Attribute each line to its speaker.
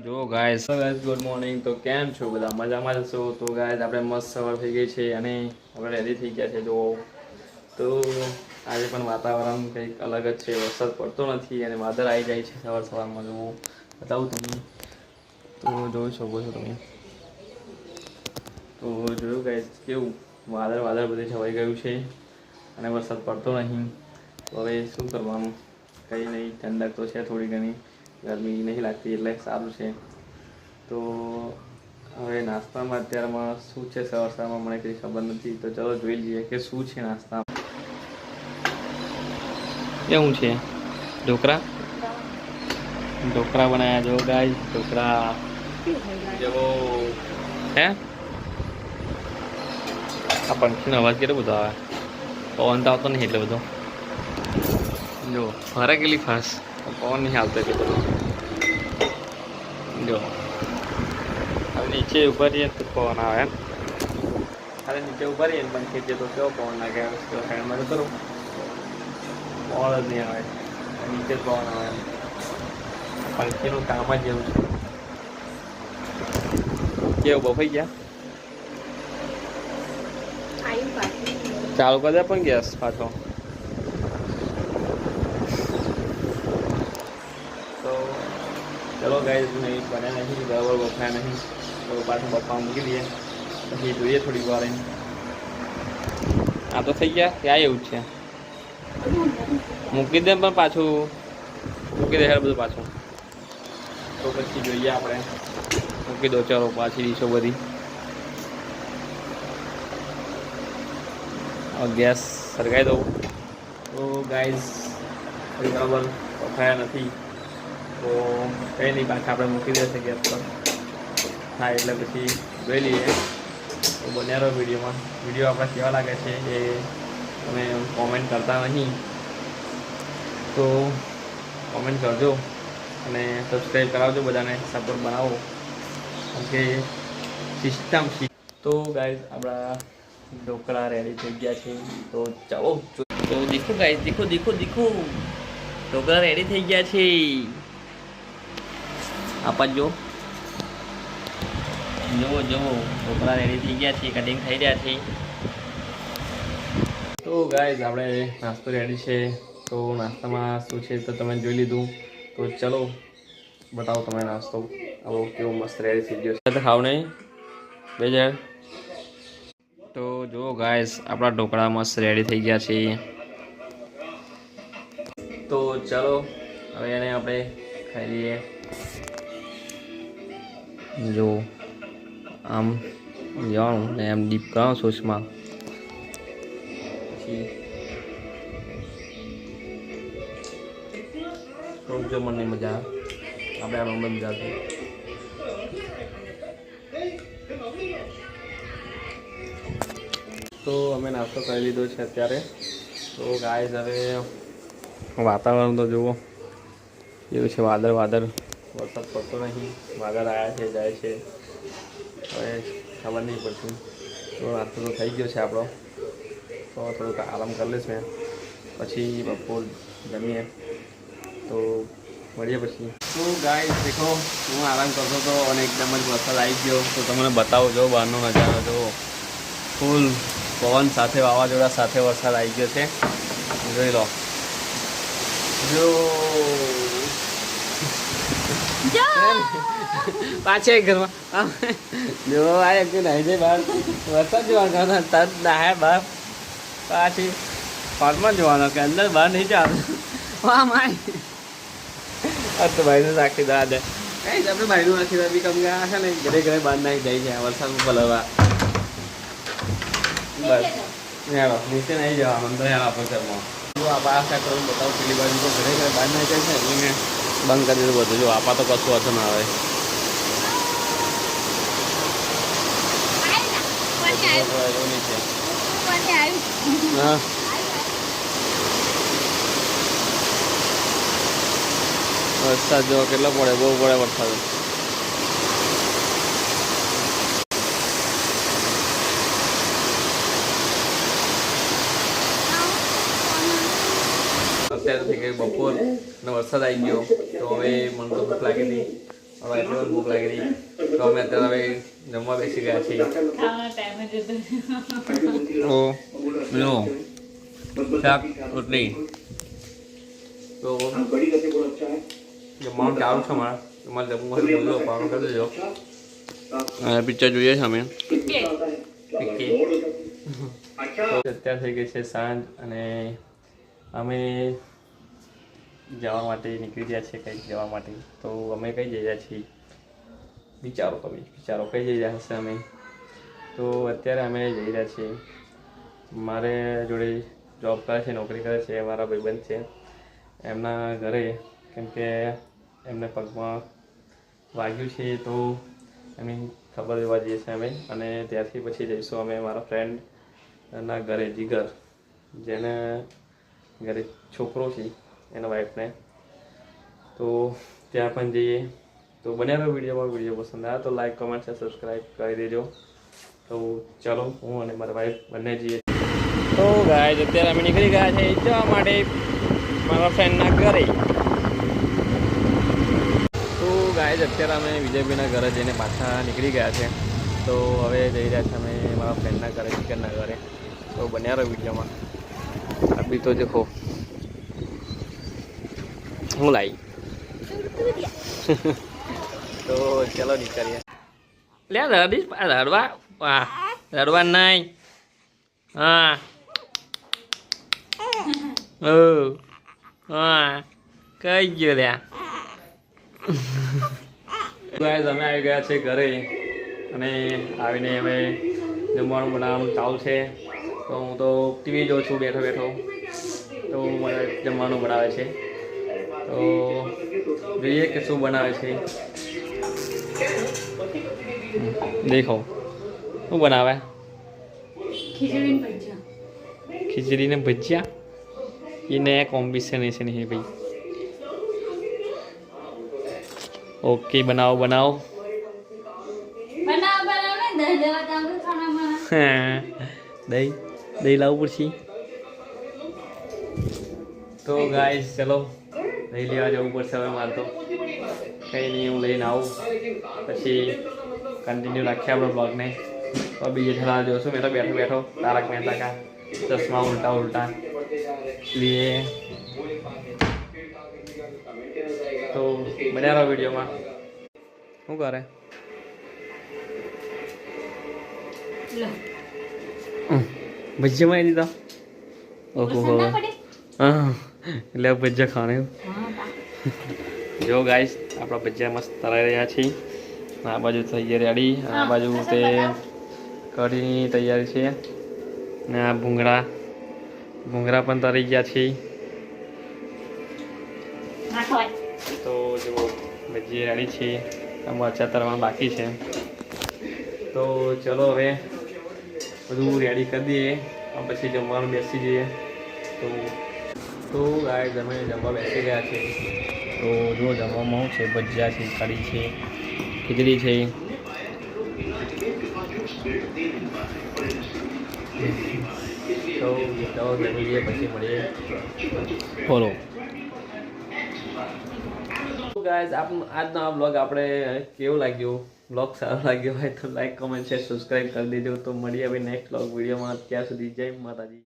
Speaker 1: જો guys good morning. તો કેમ છો બધા? મજામાં જ છો? તો ગાઈસ આપણે મસ્ત સવાર થઈ ગઈ છે અને આપણે રેડી થઈ ગયા છે. જો તો આજે પણ વાતાવરણ કંઈક અલગ જ છે. વરસાદ પડતો નથી અને વાદળ આવી જાય છે સવારમાં. જો બતાવું તમને, તો જોઈ શકો છો તમે. તો જોયું ગાઈસ કેવું વાદળ બધે છવાઈ ગયું છે અને વરસાદ પડતો નહીં. તો હવે શું કરવાનું? કંઈ નહીં, ઠંડક તો છે થોડી ઘણી, ગરમી નહીં લાગતી એટલે સારું છે. તો હવે નાસ્તામાં અત્યારમાં શું છે સવારમાં મને કંઈ ખબર નથી. તો ચલો જોઈ લઈએ કે શું છે નાસ્તામાં. કેવું છે? ઢોકળા બનાવ્યા. જો ગાઈસ ઢોકળા જેવો હે. આ પંખીનો અવાજ કેટલો બધો આવે. પવન તો આવતો નહીં એટલે બધો. જો ફરે કેટલી ફાસ્ટ, પવન નહીં આવતો એટલે બધો. જો હવે નીચે ઉભા રહીએ તો પવન આવે એમ. અરે નીચે ઉભા રહીએ પંખી છે તો કેવો પવન લાગે. સાઈડમાં તો કરું પવન જ નહીં આવે, નીચે જ પવન આવે એમ. પંખીનું કામ જ એવું છે. કેવું બફાઈ ગયા? ચાલુ કરી દે પણ ગેસ પાછો. તો ચલો ગાઈસ, નહીં બને નહીં, બરાબર બફાયા નહીં તો પાછું બફા મૂકી દઈએ. પછી જોઈએ થોડીક વાર. આ તો થઈ ગયા. ક્યાં એવું જ છે? મૂકી દે પણ પાછું મૂકી દે બધું પાછું. તો પછી જોઈએ આપણે. મૂકી દો ચાલો પાછી ડીશો બધી. ગેસ સળગાવી દઉં. તો ગાઈસ બરાબર બફાયા નથી તો કંઈ નહીં, પાછા આપણે મૂકી દેશે ગેસ પર. હા એટલે પછી જોઈ લઈએ. તો બન્યા રહો વિડીયોમાં. વિડીયો આપણે કેવા લાગે છે એ તમે કોમેન્ટ કરતા નહીં તો કોમેન્ટ કરજો અને સબસ્ક્રાઈબ કરાવજો. બધાને સપોર્ટ બનાવો કારણ કે સિસ્ટમ શીખ. તો ગાઈસ આપણા ઢોકળા રેડી થઈ ગયા છે. તો ચાલો. તો દેખો ગાઈસ, દેખો ઢોકળા રેડી થઈ ગયા છે. આપા જો ઢોકળા રેડી થઈ ગયા છે, કટિંગ થઈ રહ્યા છે. તો ગાઈસ આપણે નાસ્તો રેડી છે. તો નાસ્તામાં શું છે તો તમે જોઈ લીધું. તો ચલો બતાવો તમે નાસ્તો આવો કેવો મસ્ત રેડી થઈ ગયો છે. ખાવ નહીં બે જાય. તો જુઓ ગાઈસ આપણા ઢોકળા મસ્ત રેડી થઈ ગયા છે. તો ચલો હવે એને આપણે ખાઈ લઈએ. જો આમ જવાનું ને એમ ડીપ કરો સોસમાં. પછી જો મને મજા આપણે આ નંબર મજા આવતી. તો અમે નાસ્તો કરી લીધો છે અત્યારે. તો ગાઈસ હવે વાતાવરણ તો જુઓ એવું છે, વાદળ વરસાદ પડતો નહીં. વાદળ આવ્યા છે જાય છે, હવે ખબર નહીં પડતી. તો નાસ્તો તો થઈ ગયો છે આપણો. તો થોડુંક આરામ કરી લઈશ મેં, પછી બપોર જમીએ તો મળીએ પછી. તો ગાઈસ દેખો હું આરામ કરતો હતો અને એકદમ જ વરસાદ આવી ગયો. તો તમને બતાવો જો બહારનો નજારો જો ફૂલ પવન સાથે વાવાઝોડા સાથે વરસાદ આવી ગયો છે. જોઈ લો જો પાછે ઘરમાં જો આ એક નાઈ જાય બહાર. વરસાદ જોવાનો તરત નાહે બહાર, પાછી ફોનમાં જોવાનો કે અંદર બહાર નહીં જવાનું. વાહ માય તો ભાઈનું રાખી દા દે કઈ આપણે ભાઈનું રાખી દા બી કમ ગયા છે ને ઘરે બહાર નાખી જાય છે વરસાદમાં પલવવા. બસ હેલો નીચે નહીં જવાનું, અંદર હેલો આપણે ઘરમાં. જો આ આશા કરું બતાવું પેલી બાજુ તો ઘરે બહાર નાખી જાય છે એટલે મેં બંધ કરી દીધું બધું. જો આપા તો કશું વાંધો ના આવે. હા વરસાદ જો કેટલો પડે, બહુ પડે વરસાદ. અત્યારે થઈ ગઈ બપોર અને વરસાદ આવી ગયો. તો હવે મને તો ભૂખ લાગી હતી હવે એટલી વાર ભૂખ લાગી રહી તો અમે અત્યારે હવે જમવા બેસી ગયા છીએ. તો જો શાક રોટલી તો જમવાનું ચાલુ છે મારા તમારે જમવાનું બોલો પાવાનું કરી દેજો. પિક્ચર જોઈએ છે અમે. અત્યારે થઈ ગઈ છે સાંજ અને અમે જવા માટે નીકળી ગયા છે કંઈક જવા માટે. તો અમે કઈ જઈ રહ્યા છીએ વિચારો કઈ જઈ રહ્યા હશે અમે. તો અત્યારે અમે જઈ રહ્યા છીએ મારે જોડે જોબ કરે છે નોકરી કરે છે મારા ભાઈબંધ છે એમના ઘરે, કેમ કે એમને પગમાં વાગ્યું છે તો એમની ખબર લેવા જઈએ છીએ અમે. અને ત્યારથી પછી જઈશું અમે મારા ફ્રેન્ડના ઘરે જીગર, જેને ઘરે છોકરો છે એના વાઈફને. તો ત્યાં પણ જઈએ. તો બન્યા વિડીયો પસંદ આવે તો લાઈક કમેન્ટ છે સબસ્ક્રાઈબ કરી દેજો. તો ચાલો હું અને મારા વાઈફ બંને જઈએ. તો ગાઈઝ અત્યારે અમે નીકળી ગયા છે જવા માટે મારા ફ્રેન્ડના ઘરે. તો ગાઈઝ અત્યારે અમે વિજયભાઈના ઘરે જઈને પાછા નીકળી ગયા છે. તો હવે જઈ રહ્યા છે અમે મારા ફ્રેન્ડના ઘરે ચિકનના ઘરે. તો બન્યા રહ્યો વિડીયોમાં. અભી તો દેખો હું લાવી. તો ચલો નીકળીએ. લે રડવા નહીં. હા હા કઈ ગયો લ્યા. ગાઈઝ અમે આવી ગયા છે ઘરે અને આવીને અમે જમવાનું બનાવવાનું ચાલુ છે. તો હું તો ટીવી જોઉં છું બેઠો તો મને જમવાનું બનાવે છે. તો જોઈએ કે શું બનાવે છે. દેખો શું બનાવે. ખીચડી ને ભજીયા. ये नया कॉम्बिनेशन है भाई. ओके बनाओ दही लाओ पुरसी. तो गाइस चलो दही लेवा जવું પડશે હવે મારે. તો કંઈ નહીં હું લઈને આવું પછી કન્ટિન્યુ રાખીએ આપણો બ્લોગને. તો બીજે ઠરા જોશું. મેં તો બેઠો તારક મહેતા કા ચશ્મા ઉલ્ટા लिए. તો બન્યા રહો વિડીયોમાં. શું કરે ભજીયા માં દીધા. ઓહો હા એટલે ભજીયા ખાਣੇ. જો ગાઈસ આપણા ભજીયા મસ્ત તળાઈ રહ્યા છે. આ બાજુ થઈ રેડી. આ બાજુ તે કઢીની તૈયારી છે. ને આ ભૂંગળા પણ તરી ગયા છે. તો જો ભજીયા રેડી છે. મરચાં તરવાનું બાકી છે. તો ચલો હવે બધું રેડી કરી દઈએ પછી જમવાનું બેસી જઈએ. તો ગાઈસ અમે જમવા બેસી ગયા છે. તો જો જમવામાં શું છે ભજીયા છે, કઢી છે, ખીચડી છે. તો જમી લઈએ પછી મળીએ. ફોલો ગાઈસ આજનો આ બ્લોગ આપણે કેવું લાગ્યું. બ્લોગ સારો લાગ્યો હોય તો લાઈક કમેન્ટ શેર સબસ્ક્રાઈબ કરી દેજો. તો મળીએ હવે નેક્સ્ટ બ્લોગ વિડીયોમાં. ત્યાં સુધી જય માતાજી.